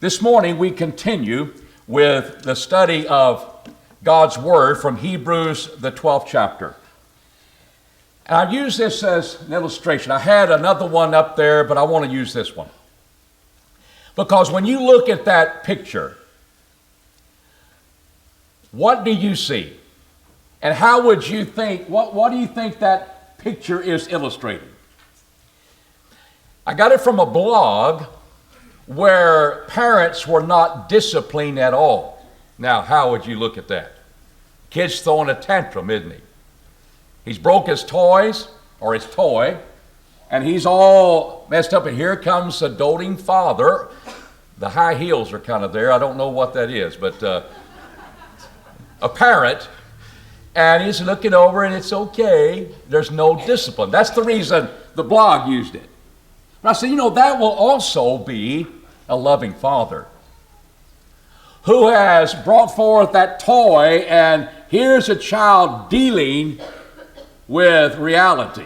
This morning we continue with the study of God's Word from Hebrews, the 12th chapter. And I've used this as an illustration. I had another one up there, but I want to use this one. Because when you look at that picture, what do you see? And how would you think, what do you think that picture is illustrating? I got it from a blog where parents were not disciplined at all. Now, how would you look at that? Kid's throwing a tantrum, isn't he? He's broke his toys, or his toy, and he's all messed up, and here comes a doting father. The high heels are kind of there. I don't know what that is, but a parent, and he's looking over, and it's okay. There's no discipline. That's the reason the blog used it. But I said, that will also be a loving father who has brought forth that toy, and here's a child dealing with reality.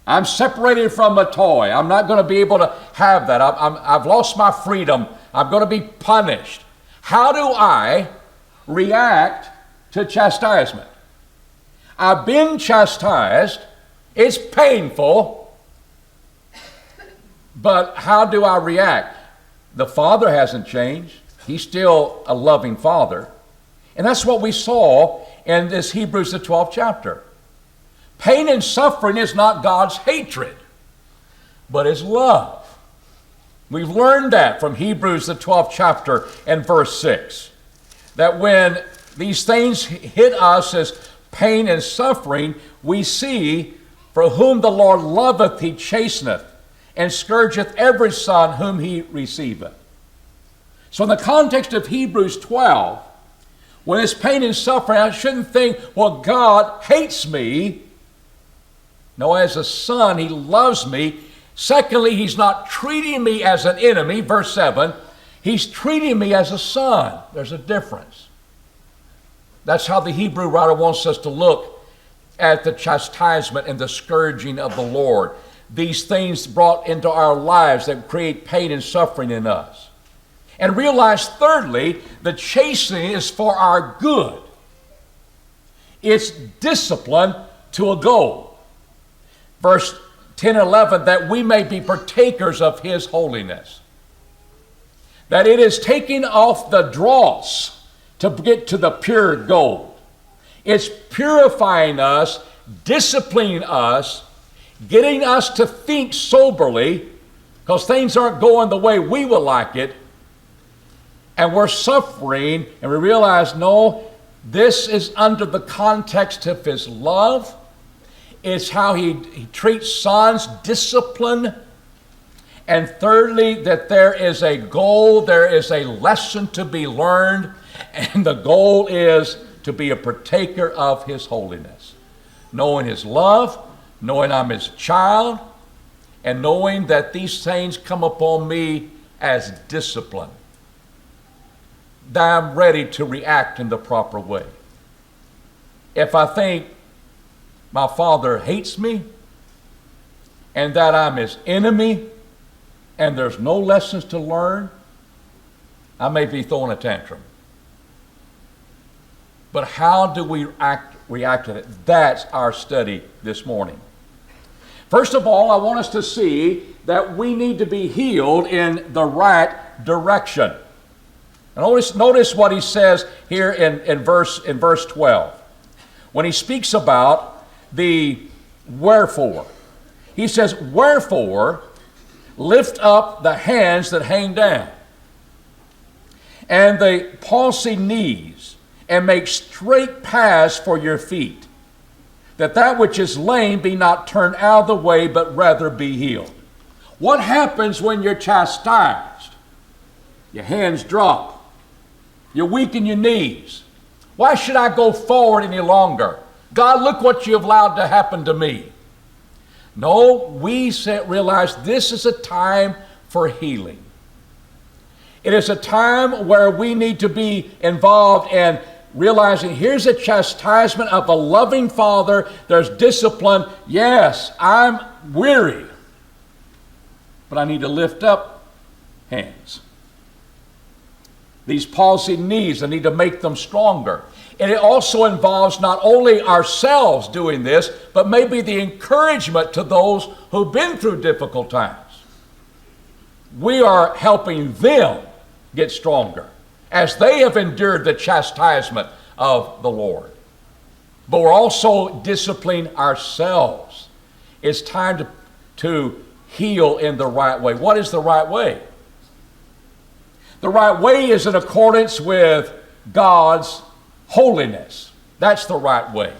I'm separated from a toy. I'm not going to be able to have that. I've lost my freedom. I'm going to be punished. How do I react to chastisement? I've been chastised. It's painful. But how do I react? The Father hasn't changed. He's still a loving Father. And that's what we saw in this Hebrews, the 12th chapter. Pain and suffering is not God's hatred, but His love. We've learned that from Hebrews, the 12th chapter and verse 6. That when these things hit us as pain and suffering, we see, for whom the Lord loveth, He chasteneth, and scourgeth every son whom He receiveth. So in the context of Hebrews 12, when it's pain and suffering, I shouldn't think, well, God hates me. No, as a son, He loves me. Secondly, He's not treating me as an enemy, verse 7. He's treating me as a son. There's a difference. That's how the Hebrew writer wants us to look at the chastisement and the scourging of the Lord. These things brought into our lives that create pain and suffering in us. And realize, thirdly, the chastening is for our good. It's discipline to a goal. Verse 10 and 11, that we may be partakers of His holiness. That it is taking off the dross to get to the pure gold. It's purifying us, disciplining us, getting us to think soberly, because things aren't going the way we would like it, and we're suffering, and we realize, no, this is under the context of His love. It's how he treats sons, discipline. And thirdly, that there is a goal, there is a lesson to be learned, and the goal is to be a partaker of His holiness. Knowing His love, knowing I'm His child, and knowing that these things come upon me as discipline, that I'm ready to react in the proper way. If I think my Father hates me, and that I'm His enemy, and there's no lessons to learn, I may be throwing a tantrum. But how do we react to it? That's our study this morning. First of all, I want us to see that we need to be healed in the right direction. And notice what he says here in verse 12. When he speaks about the wherefore. He says, wherefore, lift up the hands that hang down, and the palsied knees, and make straight paths for your feet, that which is lame be not turned out of the way, but rather be healed. What happens when you're chastised? Your hands drop. You weaken your knees. Why should I go forward any longer? God, look what you've allowed to happen to me. No, we realize this is a time for healing. It is a time where we need to be involved in realizing here's a chastisement of a loving Father. There's discipline. Yes, I'm weary, but I need to lift up hands. these palsied knees and need to make them stronger. And it also involves not only ourselves doing this, but maybe the encouragement to those who've been through difficult times. We are helping them get stronger as they have endured the chastisement of the Lord. But we're also disciplining ourselves. It's time to heal in the right way. What is the right way? The right way is in accordance with God's holiness. That's the right way.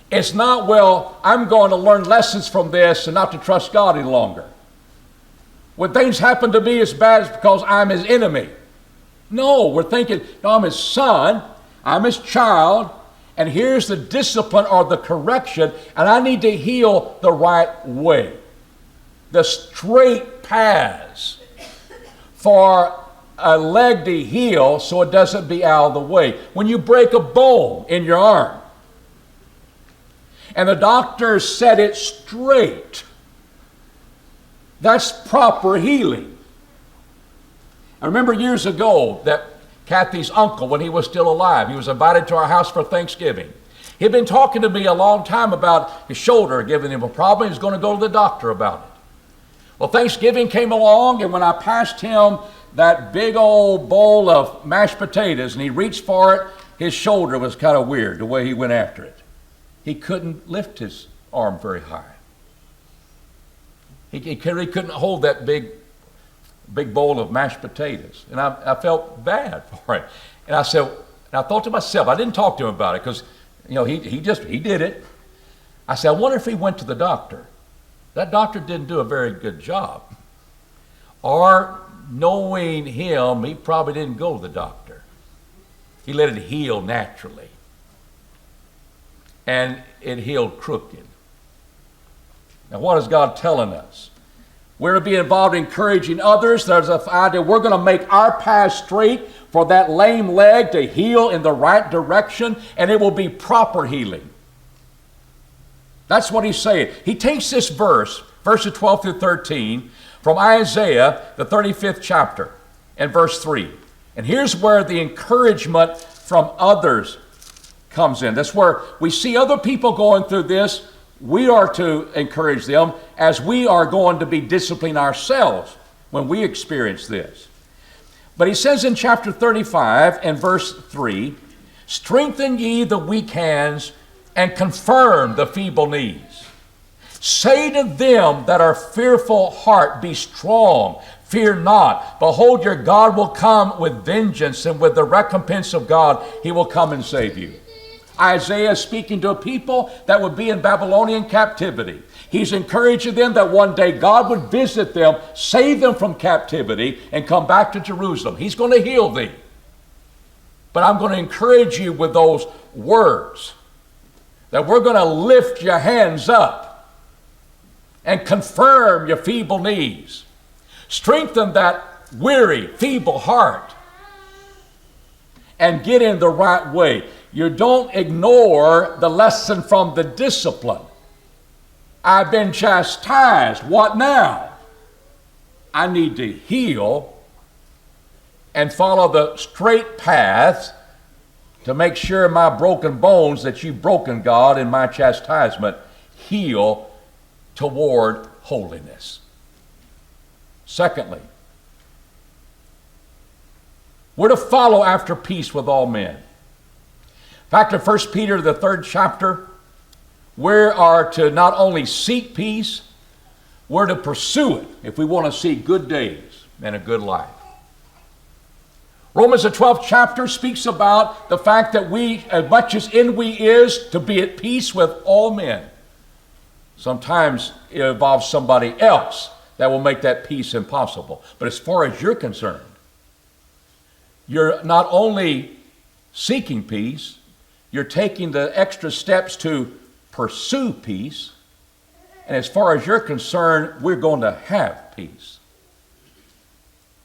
It's not, well, I'm going to learn lessons from this and not to trust God any longer. When things happen to me, it's bad because I'm his enemy. No, we're thinking, no, I'm his son, I'm his child, and here's the discipline or the correction, and I need to heal the right way. The straight paths for a leg to heal so it doesn't be out of the way. When you break a bone in your arm, and the doctor set it straight, that's proper healing. I remember years ago that Kathy's uncle, when he was still alive, he was invited to our house for Thanksgiving. He'd been talking to me a long time about his shoulder giving him a problem. He was going to go to the doctor about it. Well, Thanksgiving came along, and when I passed him that big old bowl of mashed potatoes and he reached for it, his shoulder was kind of weird the way he went after it. He couldn't lift his arm very high. He couldn't hold that big bowl of mashed potatoes. And I felt bad for it. And I said, and I thought to myself, I didn't talk to him about it because, you know, he did it. I said, I wonder if he went to the doctor. That doctor didn't do a very good job. Or knowing him, he probably didn't go to the doctor. He let it heal naturally. And it healed crooked. Now, what is God telling us? We're to be involved in encouraging others. There's an idea we're going to make our path straight for that lame leg to heal in the right direction, and it will be proper healing. That's what he's saying. He takes this verse, verses 12 through 13, from Isaiah, the 35th chapter, and verse 3. And here's where the encouragement from others comes in. That's where we see other people going through this. We are to encourage them as we are going to be disciplining ourselves when we experience this. But he says in chapter 35 and verse 3, strengthen ye the weak hands and confirm the feeble knees. Say to them that are fearful heart, be strong, fear not. Behold, your God will come with vengeance, and with the recompense of God, he will come and save you. Isaiah is speaking to a people that would be in Babylonian captivity. He's encouraging them that one day God would visit them, save them from captivity, and come back to Jerusalem. He's going to heal thee. But I'm going to encourage you with those words that we're going to lift your hands up and confirm your feeble knees. Strengthen that weary, feeble heart and get in the right way. You don't ignore the lesson from the discipline. I've been chastised. What now? I need to heal and follow the straight path to make sure my broken bones that you've broken, God, in my chastisement, heal toward holiness. Secondly, we're to follow after peace with all men. In fact, in 1 Peter, the 3rd chapter, we are to not only seek peace, we're to pursue it if we want to see good days and a good life. Romans, the 12th chapter, speaks about the fact that we, as much as in we is, to be at peace with all men. Sometimes it involves somebody else that will make that peace impossible. But as far as you're concerned, you're not only seeking peace, you're taking the extra steps to pursue peace. And as far as you're concerned, we're going to have peace.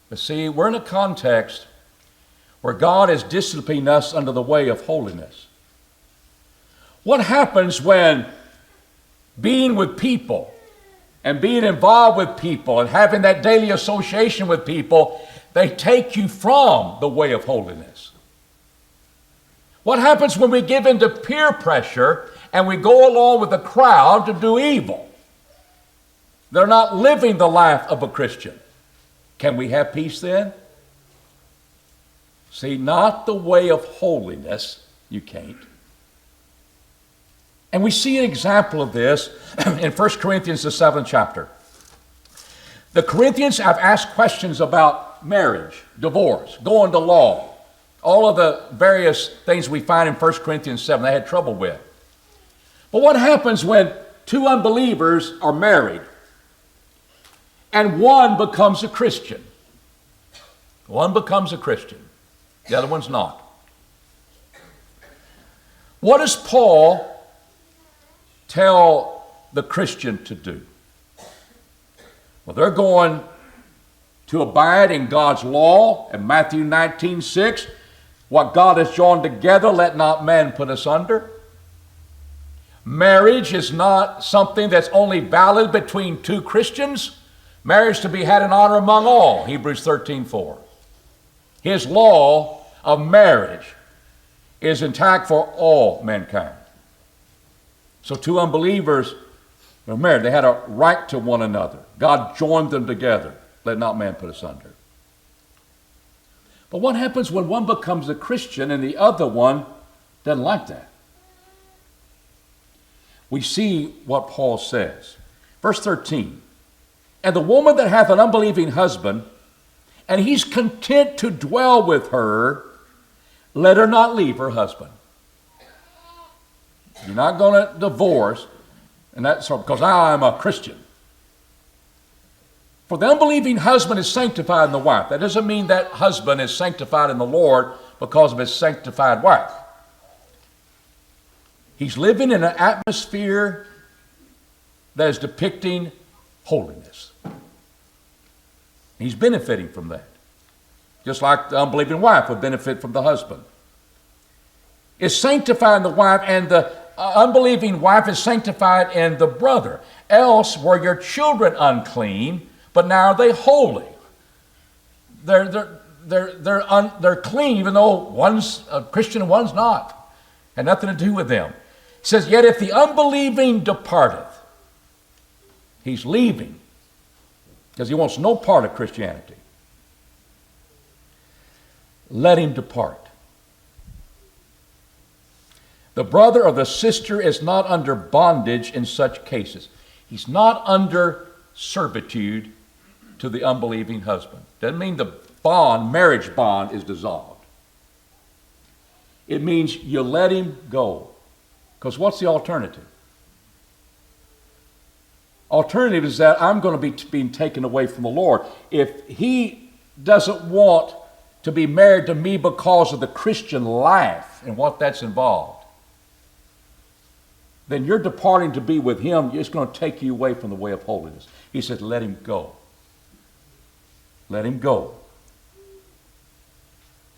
But see, we're in a context where God is disciplining us under the way of holiness. What happens when being with people and being involved with people and having that daily association with people, they take you from the way of holiness. What happens when we give in to peer pressure and we go along with the crowd to do evil? They're not living the life of a Christian. Can we have peace then? See, not the way of holiness, you can't. And we see an example of this in 1 Corinthians, the 7th chapter. The Corinthians have asked questions about marriage, divorce, going to law, all of the various things we find in 1 Corinthians 7 they had trouble with. But what happens when two unbelievers are married and one becomes a Christian? One becomes a Christian. The other one's not. What does Paul tell the Christian to do? Well, they're going to abide in God's law in Matthew 19:6. What God has joined together, let not man put asunder. Marriage is not something that's only valid between two Christians. Marriage to be had in honor among all, Hebrews 13:4. His law of marriage is intact for all mankind. So two unbelievers were married. They had a right to one another. God joined them together. Let not man put asunder. But what happens when one becomes a Christian and the other one doesn't like that? We see what Paul says. Verse 13, and the woman that hath an unbelieving husband, and he's content to dwell with her, let her not leave her husband. You're not going to divorce, and that's because I am a Christian. For the unbelieving husband is sanctified in the wife. That doesn't mean that husband is sanctified in the Lord because of his sanctified wife. He's living in an atmosphere that is depicting holiness. He's benefiting from that. Just like the unbelieving wife would benefit from the husband. Is sanctified in the wife, and the unbelieving wife is sanctified in the brother. Else were your children unclean, but now are they holy. They're clean, even though one's a Christian and one's not. Had nothing to do with them. It says, yet if the unbelieving departeth, he's leaving because he wants no part of Christianity. Let him depart. The brother or the sister is not under bondage in such cases. He's not under servitude to the unbelieving husband. Doesn't mean the bond, marriage bond, is dissolved. It means you let him go. Because what's the alternative? Alternative is that I'm going to be being taken away from the Lord. If he doesn't want to be married to me because of the Christian life and what that's involved, then you're departing to be with him. It's going to take you away from the way of holiness. He says, let him go. Let him go.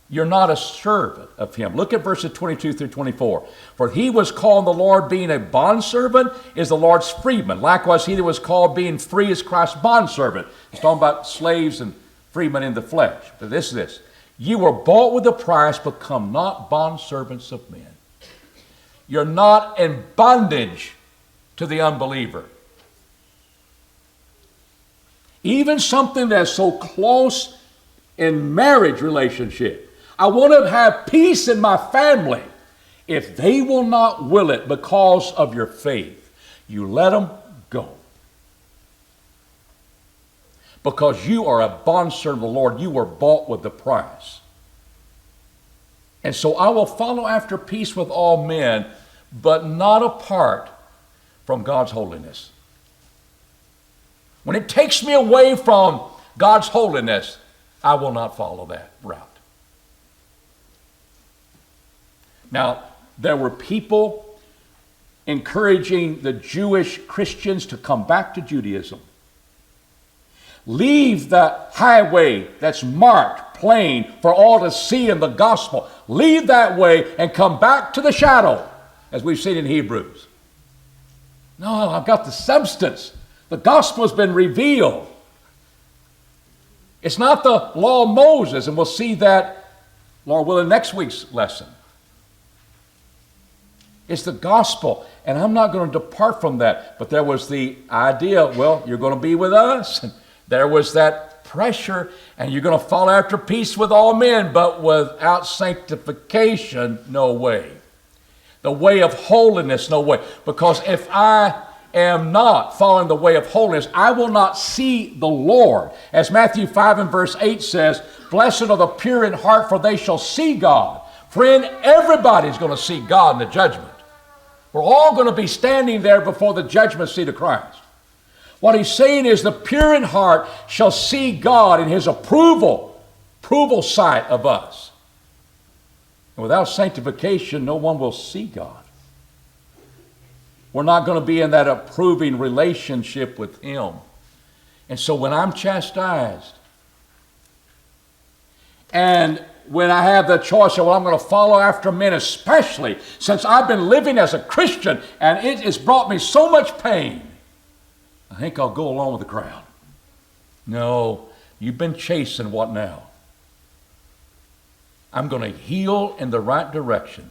You're not a servant of him. Look at verses 22 through 24. For he was called the Lord being a bondservant is the Lord's freedman. Likewise, he that was called being free is Christ's bondservant. It's talking about slaves and freedmen in the flesh. But this. You were bought with a price, become not bondservants of men. You're not in bondage to the unbeliever. Even something that's so close in marriage relationship. I want to have peace in my family. If they will not will it because of your faith, you let them go. Because you are a bondservant of the Lord. You were bought with the price. And so I will follow after peace with all men, but not apart from God's holiness. When it takes me away from God's holiness, I will not follow that route. Now, there were people encouraging the Jewish Christians to come back to Judaism. Leave the highway that's marked plain for all to see in the gospel. Leave that way and come back to the shadow, as we've seen in Hebrews. No, I've got the substance. The gospel has been revealed. It's not the law of Moses, and we'll see that, Lord willing, next week's lesson. It's the gospel, and I'm not going to depart from that. But there was the idea, well, you're going to be with us. And there was that pressure, and you're going to follow after peace with all men, but without sanctification, no way. The way of holiness, no way. Because if I am not following the way of holiness, I will not see the Lord. As Matthew 5 and verse 8 says, blessed are the pure in heart, for they shall see God. Friend, everybody's going to see God in the judgment. We're all going to be standing there before the judgment seat of Christ. What he's saying is the pure in heart shall see God in his approval sight of us. And without sanctification, no one will see God. We're not going to be in that approving relationship with him. And so when I'm chastised, and when I have the choice of, well, I'm going to follow after men, especially since I've been living as a Christian and it has brought me so much pain, I think I'll go along with the crowd. No, you've been chastened, what now? I'm going to heal in the right direction.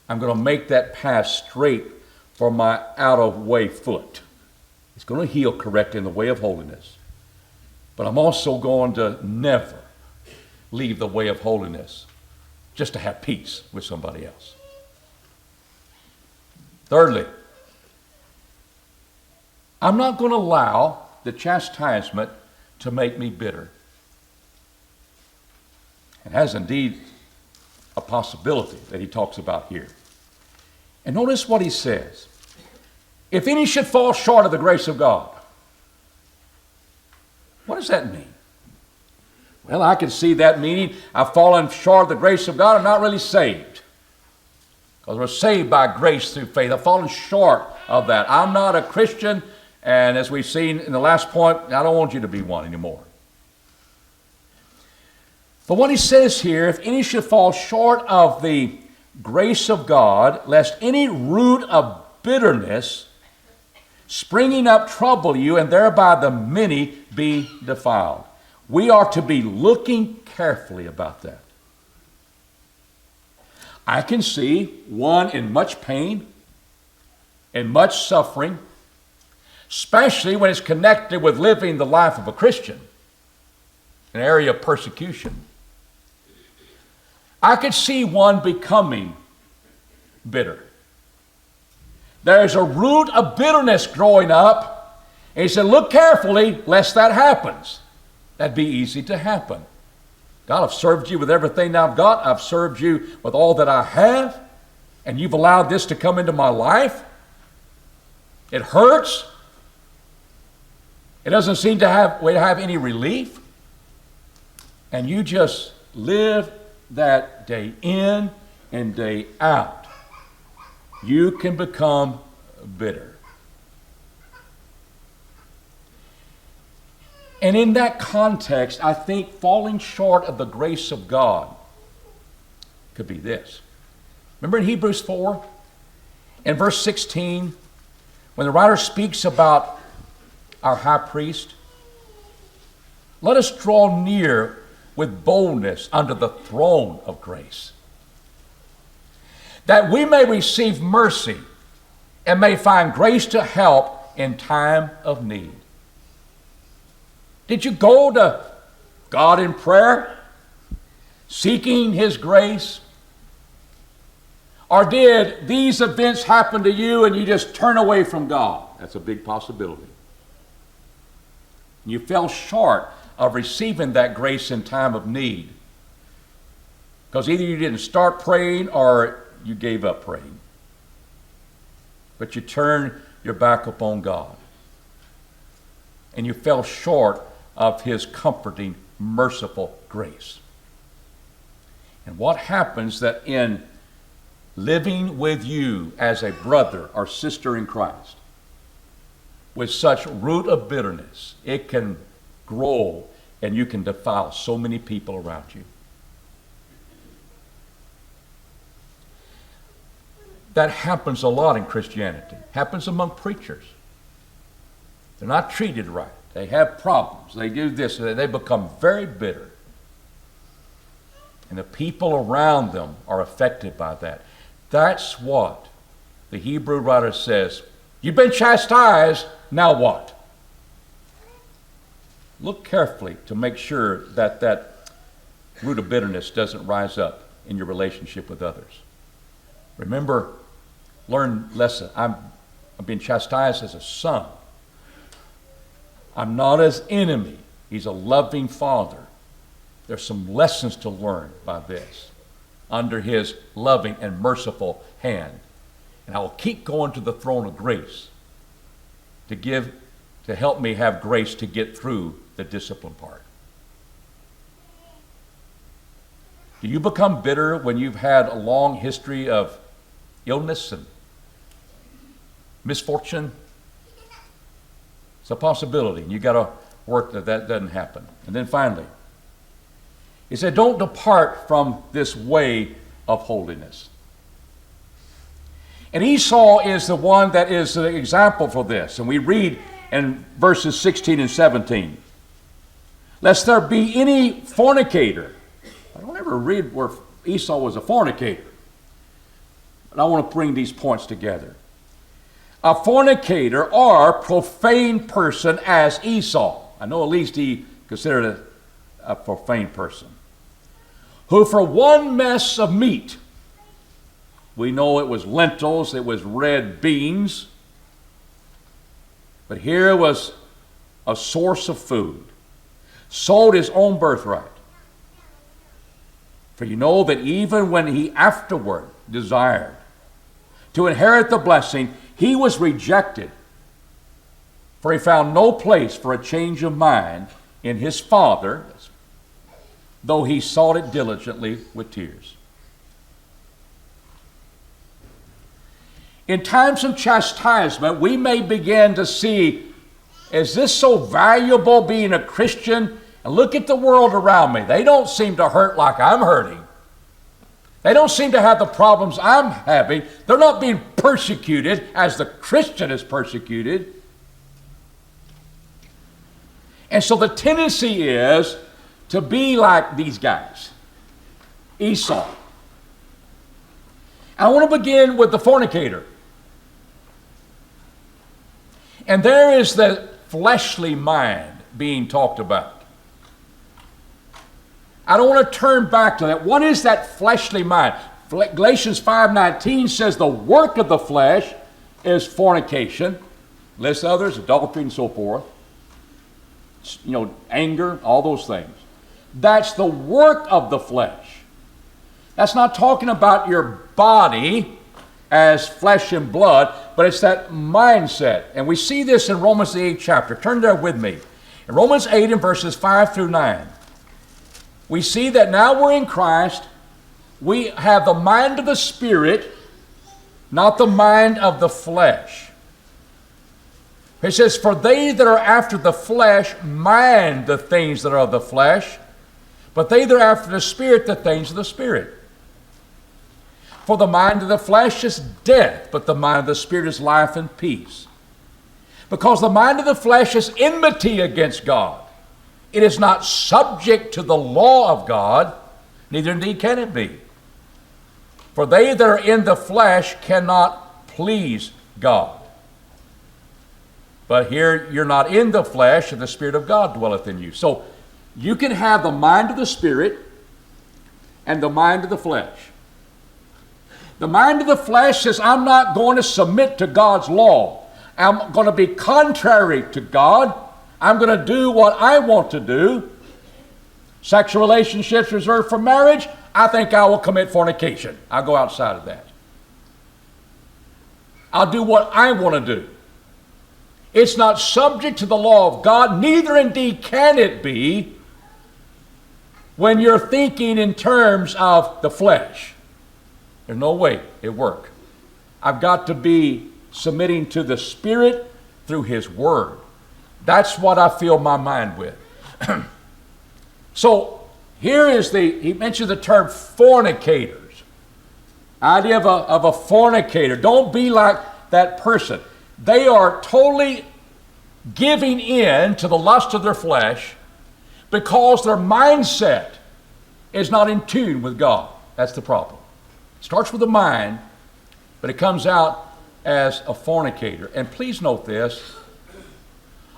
I'm going to make that path straight for my out-of-way foot. It's going to heal correctly in the way of holiness. But I'm also going to never leave the way of holiness just to have peace with somebody else. Thirdly, I'm not going to allow the chastisement to make me bitter. It has indeed a possibility that he talks about here. And notice what he says. If any should fall short of the grace of God. What does that mean? Well, I can see that meaning I've fallen short of the grace of God. I'm not really saved. Because we're saved by grace through faith. I've fallen short of that. I'm not a Christian. And as we've seen in the last point, I don't want you to be one anymore. But what he says here, if any should fall short of the grace of God, lest any root of bitterness springing up trouble you, and thereby the many be defiled. We are to be looking carefully about that. I can see one in much pain and much suffering, especially when it's connected with living the life of a Christian, an area of persecution. I could see one becoming bitter. There's a root of bitterness growing up, and he said, look carefully lest that happens. That'd be easy to happen. God, I've served you with everything I've got. I've served you with all that I have, and you've allowed this to come into my life. It hurts. It doesn't seem to have any relief. And you just live that day in and day out. You can become bitter. And in that context, I think falling short of the grace of God could be this. Remember in Hebrews 4, in verse 16, when the writer speaks about our high priest, let us draw near with boldness under the throne of grace, that we may receive mercy and may find grace to help in time of need. Did you go to God in prayer, seeking his grace? Or did these events happen to you and you just turn away from God? That's a big possibility. You fell short of receiving that grace in time of need. Because either you didn't start praying or you gave up praying. But you turned your back upon God. And you fell short of his comforting, merciful grace. And what happens that in living with you as a brother or sister in Christ, with such root of bitterness, it can grow and you can defile so many people around you. That happens a lot in Christianity. Happens among preachers. They're not treated right. They have problems. They do this. They become very bitter. And the people around them are affected by that. That's what the Hebrew writer says. You've been chastised, now what? Look carefully to make sure that that root of bitterness doesn't rise up in your relationship with others. Remember, learn lesson. I'm being chastised as a son. I'm not his enemy. He's a loving father. There's some lessons to learn by this under his loving and merciful hand. And I will keep going to the throne of grace to help me have grace to get through the discipline part. Do you become bitter when you've had a long history of illness and misfortune? It's a possibility. You got to work that doesn't happen. And then finally, he said, don't depart from this way of holiness. And Esau is the one that is the example for this. And we read in verses 16 and 17, lest there be any fornicator. I don't ever read where Esau was a fornicator. But I want to bring these points together. A fornicator or profane person as Esau. I know at least he considered a profane person. Who for one mess of meat, we know it was lentils, it was red beans, but here was a source of food, sold his own birthright. For you know that even when he afterward desired to inherit the blessing, he was rejected, for he found no place for a change of mind in his father, though he sought it diligently with tears. In times of chastisement, we may begin to see, is this so valuable being a Christian? And look at the world around me. They don't seem to hurt like I'm hurting. They don't seem to have the problems I'm having. They're not being persecuted as the Christian is persecuted. And so the tendency is to be like these guys, Esau. I want to begin with the fornicator. And there is the fleshly mind being talked about. I don't want to turn back to that. What is that fleshly mind? Galatians 5:19 says the work of the flesh is fornication, lists others, adultery and so forth. Anger, all those things. That's the work of the flesh. That's not talking about your body as flesh and blood, but it's that mindset. And we see this in Romans the 8th chapter. Turn there with me. In Romans 8 and verses 5 through 9, we see that now we're in Christ. We have the mind of the Spirit, not the mind of the flesh. It says, for they that are after the flesh mind the things that are of the flesh, but they that are after the Spirit, the things of the Spirit. For the mind of the flesh is death, but the mind of the Spirit is life and peace. Because the mind of the flesh is enmity against God. It is not subject to the law of God, neither indeed can it be. For they that are in the flesh cannot please God. But here you're not in the flesh, and the Spirit of God dwelleth in you. So you can have the mind of the Spirit and the mind of the flesh. The mind of the flesh says, I'm not going to submit to God's law. I'm going to be contrary to God. I'm going to do what I want to do. Sexual relationships reserved for marriage, I think I will commit fornication. I'll go outside of that. I'll do what I want to do. It's not subject to the law of God, neither indeed can it be when you're thinking in terms of the flesh. There's no way it works. I've got to be submitting to the Spirit through His Word. That's what I fill my mind with. So here is he mentioned the term fornicators. Idea of a fornicator. Don't be like that person. They are totally giving in to the lust of their flesh because their mindset is not in tune with God. That's the problem. It starts with the mind, but it comes out as a fornicator. And please note this.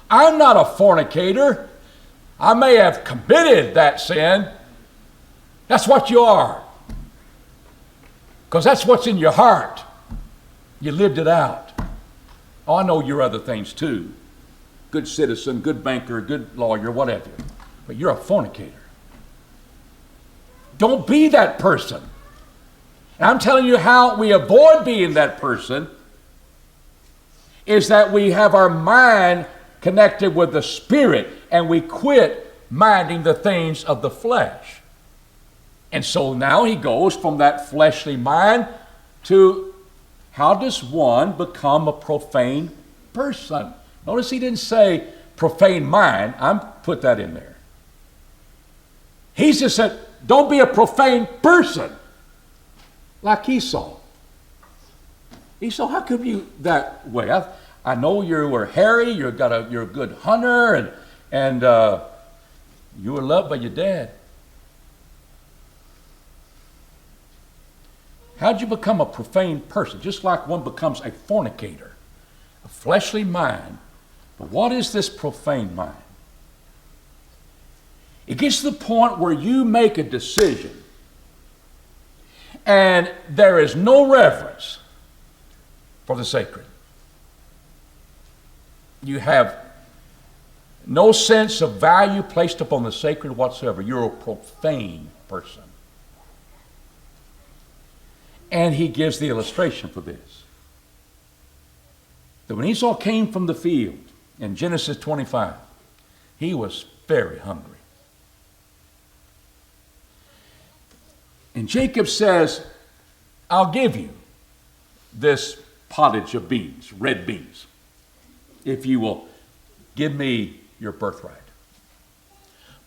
I'm not a fornicator. I may have committed that sin. That's what you are. Because that's what's in your heart. You lived it out. Oh, I know you're other things too. Good citizen, good banker, good lawyer, whatever. But you're a fornicator. Don't be that person. And I'm telling you how we avoid being that person is that we have our mind connected with the Spirit and we quit minding the things of the flesh. And so now he goes from that fleshly mind to how does one become a profane person? Notice he didn't say profane mind. I'm put that in there. He just said, don't be a profane person like Esau. Esau, how come you that way? I know you were hairy, you're a good hunter, and you were loved by your dad. How'd you become a profane person? Just like one becomes a fornicator, a fleshly mind. But what is this profane mind? It gets to the point where you make a decision and there is no reverence for the sacred. You have no sense of value placed upon the sacred whatsoever. You're a profane person. And he gives the illustration for this. That when Esau came from the field in Genesis 25, he was very hungry. And Jacob says, I'll give you this pottage of beans, red beans, if you will give me your birthright.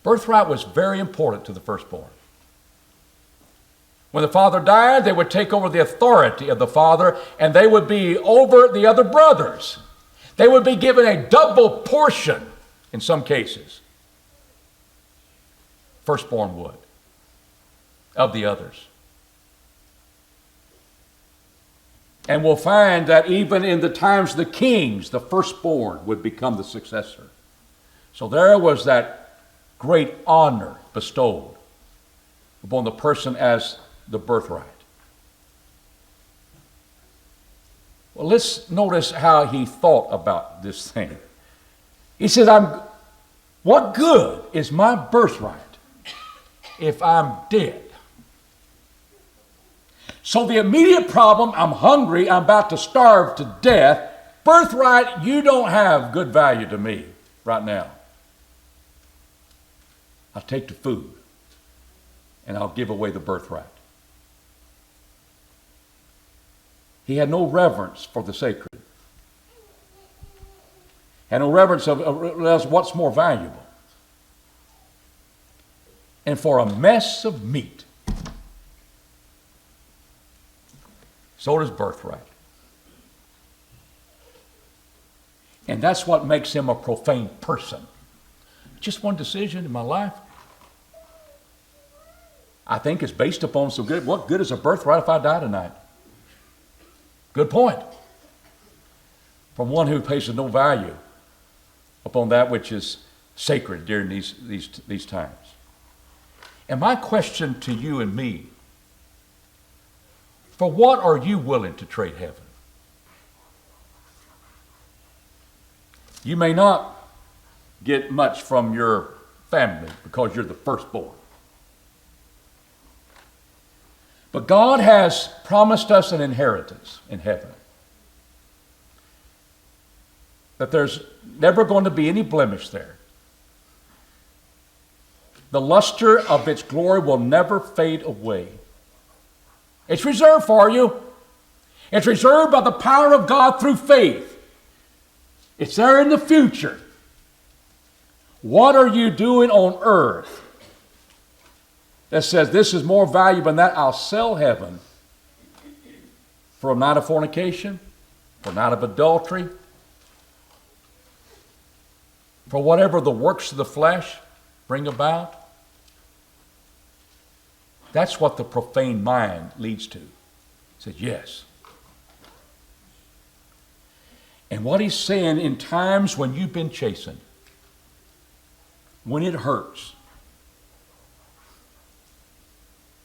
Birthright was very important to the firstborn. When the father died, they would take over the authority of the father, and they would be over the other brothers. They would be given a double portion in some cases. Firstborn would, of the others. And we'll find that even in the times of the kings, the firstborn would become the successor. So there was that great honor bestowed upon the person as the birthright. Well, let's notice how he thought about this thing. He said, what good is my birthright if I'm dead? So the immediate problem, I'm hungry, I'm about to starve to death. Birthright, you don't have good value to me right now. I'll take the food and I'll give away the birthright. He had no reverence for the sacred. Had no reverence of what's more valuable. And for a mess of meat, so does birthright. And that's what makes him a profane person. Just one decision in my life. I think it's based upon some good. What good is a birthright if I die tonight? Good point. From one who places no value upon that which is sacred during these times. And my question to you and me, for what are you willing to trade heaven? You may not get much from your family because you're the firstborn. But God has promised us an inheritance in heaven. That there's never going to be any blemish there. The luster of its glory will never fade away. It's reserved for you. It's reserved by the power of God through faith. It's there in the future. What are you doing on earth that says this is more valuable than that? I'll sell heaven for a night of fornication, for a night of adultery, for whatever the works of the flesh bring about? That's what the profane mind leads to. He says, yes. And what he's saying, in times when you've been chastened, when it hurts,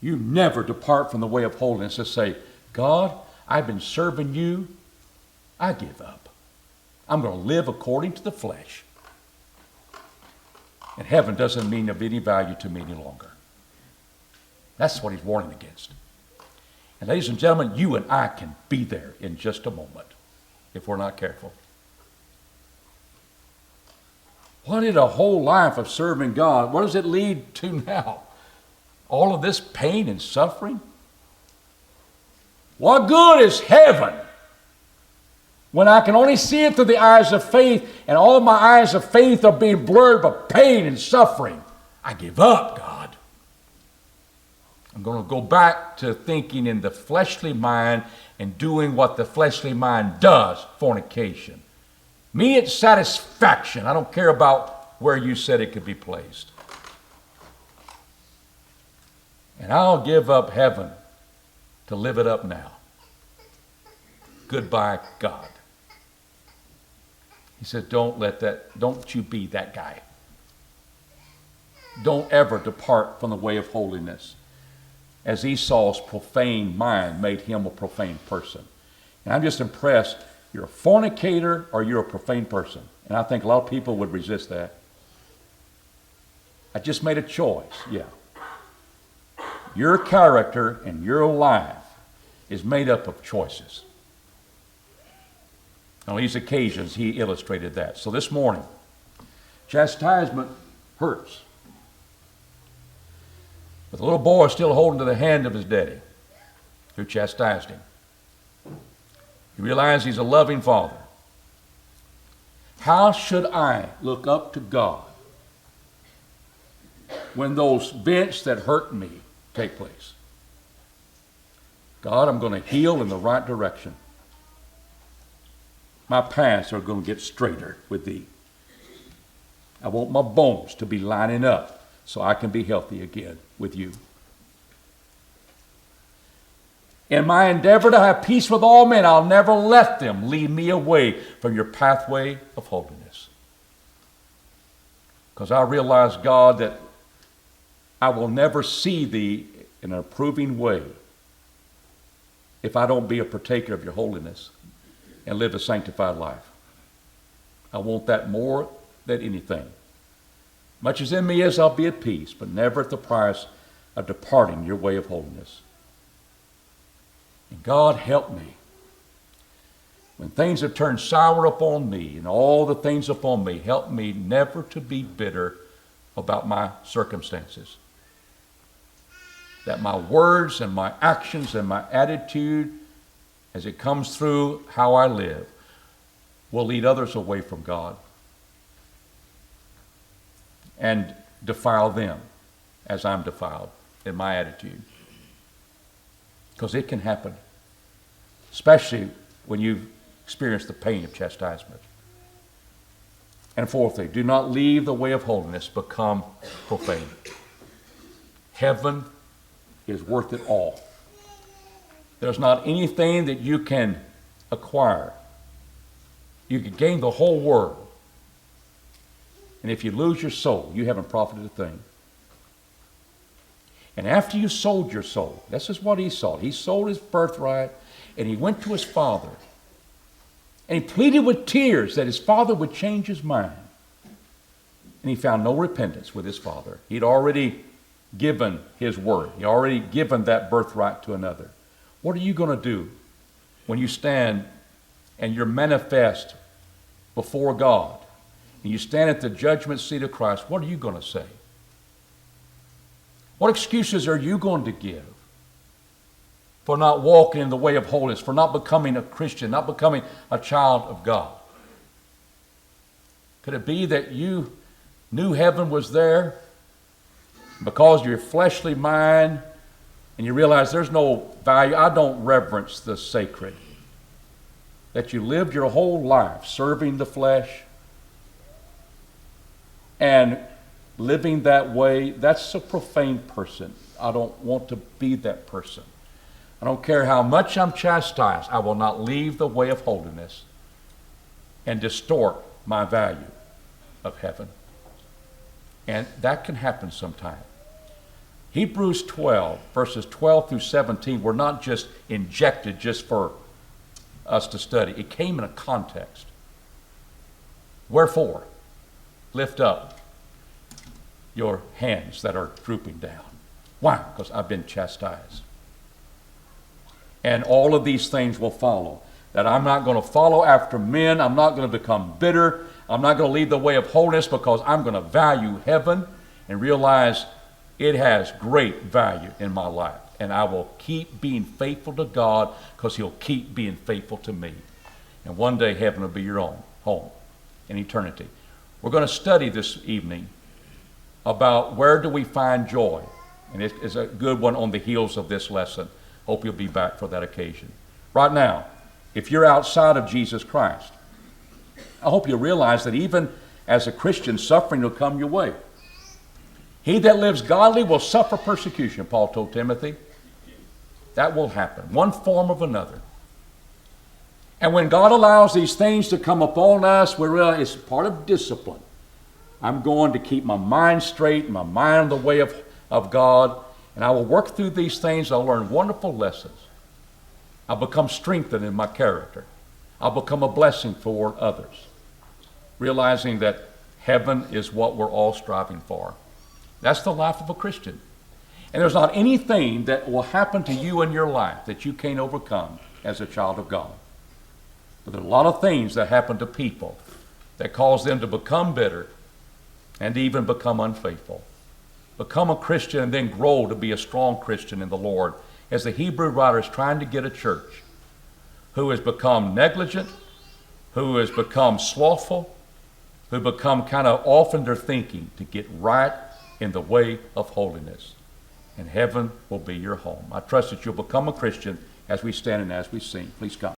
you never depart from the way of holiness and say, God, I've been serving you. I give up. I'm going to live according to the flesh. And heaven doesn't mean of any value to me any longer. That's what he's warning against. And ladies and gentlemen, you and I can be there in just a moment if we're not careful. What is a whole life of serving God? What does it lead to now? All of this pain and suffering? What good is heaven when I can only see it through the eyes of faith, and all of my eyes of faith are being blurred by pain and suffering? I give up, God. I'm going to go back to thinking in the fleshly mind and doing what the fleshly mind does, fornication. Immediate satisfaction. I don't care about where you said it could be placed. And I'll give up heaven to live it up now. Goodbye, God. He said, don't you be that guy. Don't ever depart from the way of holiness. As Esau's profane mind made him a profane person. And I'm just impressed. You're a fornicator or you're a profane person. And I think a lot of people would resist that. I just made a choice. Yeah. Your character and your life is made up of choices. On these occasions, he illustrated that. So this morning, chastisement hurts. But the little boy is still holding to the hand of his daddy who chastised him. He realized he's a loving father. How should I look up to God when those events that hurt me take place? God, I'm going to heal in the right direction. My paths are going to get straighter with thee. I want my bones to be lining up so I can be healthy again with you. In my endeavor to have peace with all men, I'll never let them lead me away from your pathway of holiness. Because I realize, God, that I will never see thee in an approving way if I don't be a partaker of your holiness and live a sanctified life. I want that more than anything. Much as in me is, I'll be at peace, but never at the price of departing your way of holiness. And God, help me. When things have turned sour upon me and all the things upon me, help me never to be bitter about my circumstances. That my words and my actions and my attitude, as it comes through how I live, will lead others away from God and defile them as I'm defiled in my attitude. Because it can happen, especially when you've experienced the pain of chastisement. And fourthly, do not leave the way of holiness, become profane. Heaven is worth it all. There's not anything that you can acquire. You can gain the whole world. And if you lose your soul, you haven't profited a thing. And after you sold your soul, this is what he sold. He sold his birthright, and he went to his father. And he pleaded with tears that his father would change his mind. And he found no repentance with his father. He'd already given his word. He'd already given that birthright to another. What are you going to do when you stand and you're manifest before God, and you stand at the judgment seat of Christ? What are you going to say? What excuses are you going to give for not walking in the way of holiness, for not becoming a Christian, not becoming a child of God? Could it be that you knew heaven was there because of your fleshly mind, and you realize there's no value, I don't reverence the sacred, that you lived your whole life serving the flesh, and living that way, that's a profane person. I don't want to be that person. I don't care how much I'm chastised. I will not leave the way of holiness and distort my value of heaven. And that can happen sometime. Hebrews 12, verses 12 through 17 were not just injected just for us to study. It came in a context. Wherefore, lift up your hands that are drooping down. Why? Because I've been chastised. And all of these things will follow. That I'm not going to follow after men. I'm not going to become bitter. I'm not going to leave the way of holiness, because I'm going to value heaven and realize it has great value in my life. And I will keep being faithful to God, because he'll keep being faithful to me. And one day heaven will be your own home in eternity. We're going to study this evening about where do we find joy. And it's a good one on the heels of this lesson. Hope you'll be back for that occasion. Right now, if you're outside of Jesus Christ, I hope you realize that even as a Christian, suffering will come your way. He that lives godly will suffer persecution, Paul told Timothy. That will happen, one form or another. And when God allows these things to come upon us, we realize it's part of discipline. I'm going to keep my mind straight, my mind on the way of God, and I will work through these things. I'll learn wonderful lessons. I'll become strengthened in my character. I'll become a blessing for others, realizing that heaven is what we're all striving for. That's the life of a Christian. And there's not anything that will happen to you in your life that you can't overcome as a child of God. But there are a lot of things that happen to people that cause them to become bitter and even become unfaithful. Become a Christian and then grow to be a strong Christian in the Lord, as the Hebrew writer is trying to get a church who has become negligent, who has become slothful, who become kind of off in their thinking, to get right in the way of holiness. And heaven will be your home. I trust that you'll become a Christian as we stand and as we sing. Please come.